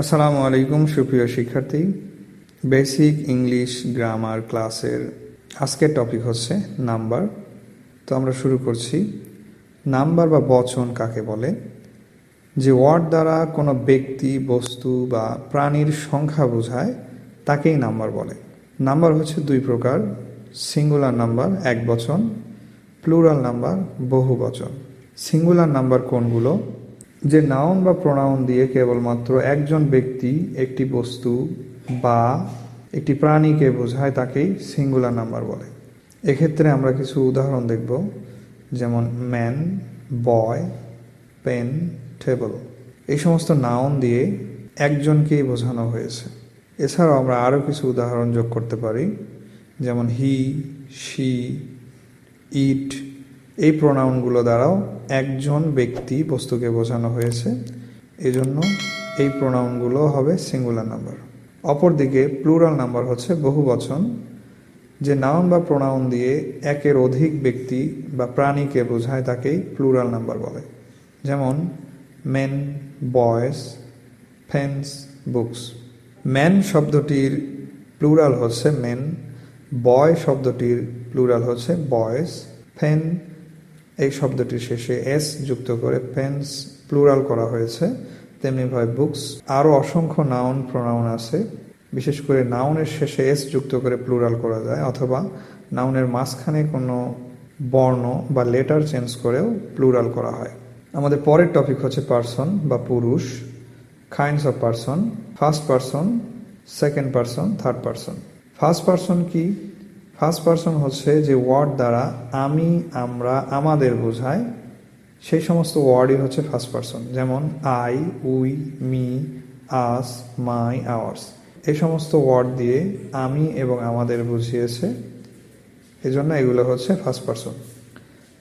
আসসালামু আলাইকুম সুপ্রিয় শিক্ষার্থী। বেসিক ইংলিশ গ্রামার ক্লাসের আজকের টপিক হচ্ছে নাম্বার। তো আমরা শুরু করছি। নাম্বার বা বচন কাকে বলে? যে ওয়ার্ড দ্বারা কোনো ব্যক্তি, বস্তু বা প্রাণীর সংখ্যা বোঝায় তাকেই নাম্বার বলে। নাম্বার হচ্ছে দুই প্রকার: সিঙ্গুলার নাম্বার এক বচন, প্লুরাল নাম্বার বহু বচন। সিঙ্গুলার নাম্বার কোনগুলো? যে নাউন বা প্রোনাউন দিয়ে কেবলমাত্র একজন ব্যক্তি, একটি বস্তু বা একটি প্রাণীকে বোঝায় তাকেই সিঙ্গুলার নাম্বার বলে। এক্ষেত্রে আমরা কিছু উদাহরণ দেখব, যেমন ম্যান, বয়, পেন, টেবল। এই সমস্ত নাউন দিয়ে একজনকেই বোঝানো হয়েছে। এছাড়াও আমরা আরও কিছু উদাহরণ যোগ করতে পারি, যেমন হি, শি, ইট। এই প্রোনাউনগুলো দ্বারাও একজন ব্যক্তি, বস্তুকে বোঝানো হয়েছে, এজন্য এই প্রোনাউনগুলো হবে সিঙ্গুলার নাম্বার। অপরদিকে প্লুরাল নাম্বার হচ্ছে বহু বচন। যে নাউন বা প্রোনাউন দিয়ে একের অধিক ব্যক্তি বা প্রাণীকে বোঝায় তাকেই প্লুরাল নাম্বার বলে। যেমন men, boys, pens, books. Man শব্দটির প্লুরাল হচ্ছে মেন, বয় শব্দটির প্লুরাল হচ্ছে বয়েজ, পেন এই শব্দটির শেষে এস যুক্ত করে পেন্স প্লুরাল করা হয়েছে। তেমনিভাবে বুকস। আরও অসংখ্য নাউন প্রোনাউন আছে, বিশেষ করে নাউনের শেষে এস যুক্ত করে প্লুরাল করা যায়, অথবা নাউনের মাঝখানে কোনো বর্ণ বা লেটার চেঞ্জ করেও প্লুরাল করা হয়। আমাদের পরের টপিক হচ্ছে পারসন বা পুরুষ। Kinds of person: first person, second person, third person. First person কি? ফার্স্ট পারসন হচ্ছে যে ওয়ার্ড দ্বারা আমি, আমরা, আমাদের বোঝায়, সেই সমস্ত ওয়ার্ডই হচ্ছে ফার্স্ট পারসন। যেমন I, we, me, us, my, hours. এই সমস্ত ওয়ার্ড দিয়ে আমি এবং আমাদের বুঝিয়েছে, এজন্য এগুলো হচ্ছে ফার্স্ট পারসন।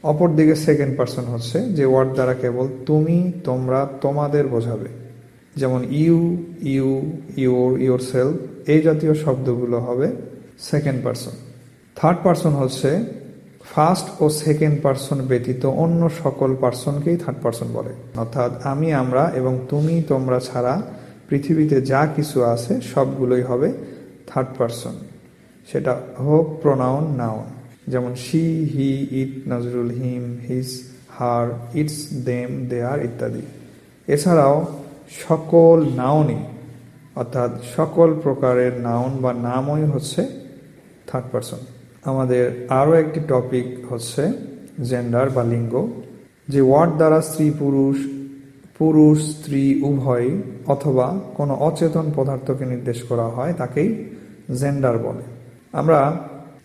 অপরদিকে সেকেন্ড পারসন হচ্ছে যে ওয়ার্ড দ্বারা কেবল তুমি, তোমরা, তোমাদের বোঝাবে। যেমন ইউ, ইউ, ইউর, ইয়োরসেলফ এই জাতীয় শব্দগুলো হবে সেকেন্ড পারসন। থার্ড পারসন হচ্ছে ফার্স্ট ও সেকেন্ড পারসন ব্যতীত অন্য সকল পারসনকেই থার্ড পারসন বলে। অর্থাৎ আমি, আমরা এবং তুমি, তোমরা ছাড়া পৃথিবীতে যা কিছু আছে সবগুলোই হবে থার্ড পারসন, সেটা হোক প্রোনাউন, নাউন। যেমন she, he, it, Nazrul, him, his, her, its, them, their ইত্যাদি। এছাড়াও সকল নাউনই, অর্থাৎ সকল প্রকারের নাউন বা নামই হচ্ছে থার্ড পারসন। আমাদের আরও একটি টপিক হচ্ছে জেন্ডার বা লিঙ্গ। যে ওয়ার্ড দ্বারা স্ত্রী, পুরুষ, পুরুষ স্ত্রী উভয় অথবা কোনো অচেতন পদার্থকে নির্দেশ করা হয় তাকেই জেন্ডার বলে। আমরা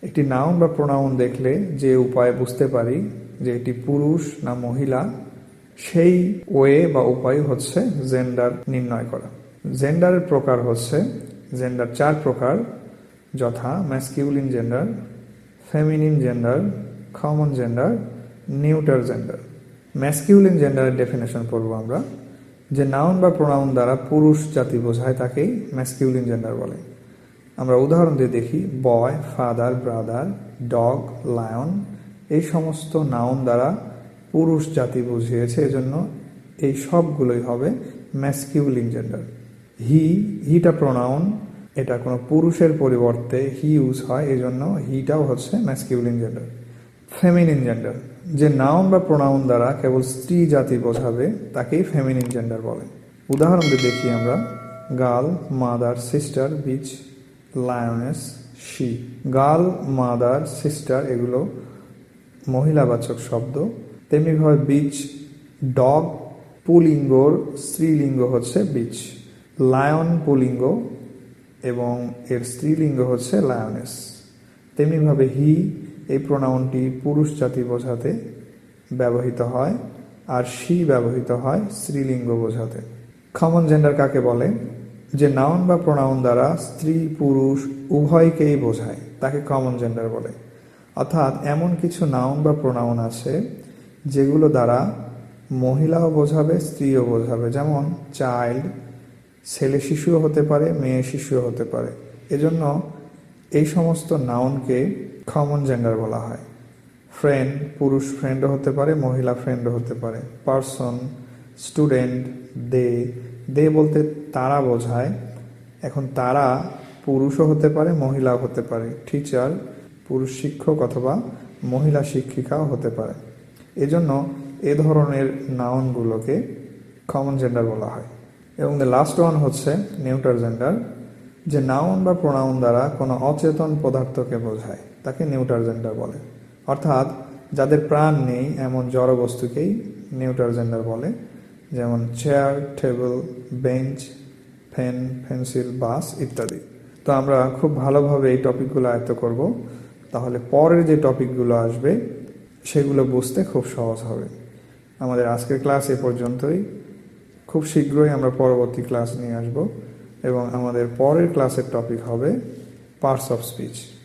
একটি নাউন বা প্রোনাউন দেখলে যে উপায়ে বুঝতে পারি যে এটি পুরুষ না মহিলা, সেই ওয়ে বা উপায় হচ্ছে জেন্ডার নির্ণয় করা। জেন্ডারের প্রকার হচ্ছে, জেন্ডার চার প্রকার, যথা masculine gender, feminine gender, common gender, neuter gender. Masculine জেন্ডারের ডেফিনেশন পড়ব আমরা। যে নাউন বা প্রোনাউন দ্বারা পুরুষ জাতি বোঝায় তাকেই ম্যাসকিউলিন জেন্ডার বলে। আমরা উদাহরণ দিয়ে দেখি, বয়, ফাদার, ব্রাদার, ডগ, লায়ন এই সমস্ত নাউন দ্বারা পুরুষ জাতি বুঝিয়েছে, এজন্য এই সবগুলোই হবে ম্যাসকিউলিন জেন্ডার। হি, হিটা প্রোনাউন, এটা কোনো পুরুষের পরিবর্তে হি ইউজ হয়, এজন্য হিটাও হচ্ছে ম্যাসকিউলিন জেন্ডার। ফেমিনিন জেন্ডার: যে নাউন বা প্রোনাউন দ্বারা কেবল স্ত্রী জাতি বোঝাবে তাকেই ফেমিনিন জেন্ডার বলে। উদাহরণ দিয়ে দেখি আমরা, girl, mother, sister, beach, lioness, she. Girl, mother, sister এগুলো মহিলাবাচক শব্দ। তেমনিভাবে বিচ, ডগ পুলিঙ্গর স্ত্রীলিঙ্গ হচ্ছে বিচ, লায়ন পুলিঙ্গ এবং এর স্ত্রীলিঙ্গ হচ্ছে লায়নেস। তেমনিভাবে হি এই প্রোনাউনটি পুরুষ জাতি বোঝাতে ব্যবহৃত হয়, আর শি ব্যবহৃত হয় স্ত্রীলিঙ্গ বোঝাতে। কমন জেন্ডার কাকে বলে? যে নাউন বা প্রোনাউন দ্বারা স্ত্রী, পুরুষ উভয়কেই বোঝায় তাকে কমন জেন্ডার বলে। অর্থাৎ এমন কিছু নাউন বা প্রোনাউন আছে যেগুলো দ্বারা মহিলাও বোঝাবে, স্ত্রীও বোঝাবে। যেমন চাইল্ড, ছেলে শিশুও হতে পারে, মেয়ে শিশুও হতে পারে, এজন্য এই সমস্ত নাউনকে কমন জেন্ডার বলা হয়। ফ্রেন্ড, পুরুষ ফ্রেন্ডও হতে পারে, মহিলা ফ্রেন্ডও হতে পারে। পারসন, স্টুডেন্ট, দে, দে বলতে তারা বোঝায়। এখন তারা পুরুষও হতে পারে, মহিলাও হতে পারে। টিচার পুরুষ শিক্ষক অথবা মহিলা শিক্ষিকাও হতে পারে। এজন্য এ ধরনের নাউনগুলোকে কমন জেন্ডার বলা হয়। এবং দ্য লাস্ট ওয়ান হচ্ছে নিউট্রাল জেন্ডার, যে নাউন বা প্রোনাউন দ্বারা কোনো অচেতন পদার্থকে বোঝায় তাকে নিউট্রাল জেন্ডার বলে। অর্থাৎ যাদের প্রাণ নেই এমন জড় বস্তুকেই নিউট্রাল জেন্ডার বলে, যেমন chair, table, bench, pen, pencil, bus ইত্যাদি। তো আমরা খুব ভালোভাবে এই টপিকগুলো আয়ত্ত করব, তাহলে পরের যে টপিকগুলো আসবে সেগুলো বুঝতে খুব সহজ হবে। আমাদের আজকের ক্লাস এ পর্যন্তই। খুব শীঘ্রই আমরা পরবর্তী ক্লাস নিয়ে আসব এবং আমাদের পরের ক্লাসের টপিক হবে পার্টস অফ স্পিচ।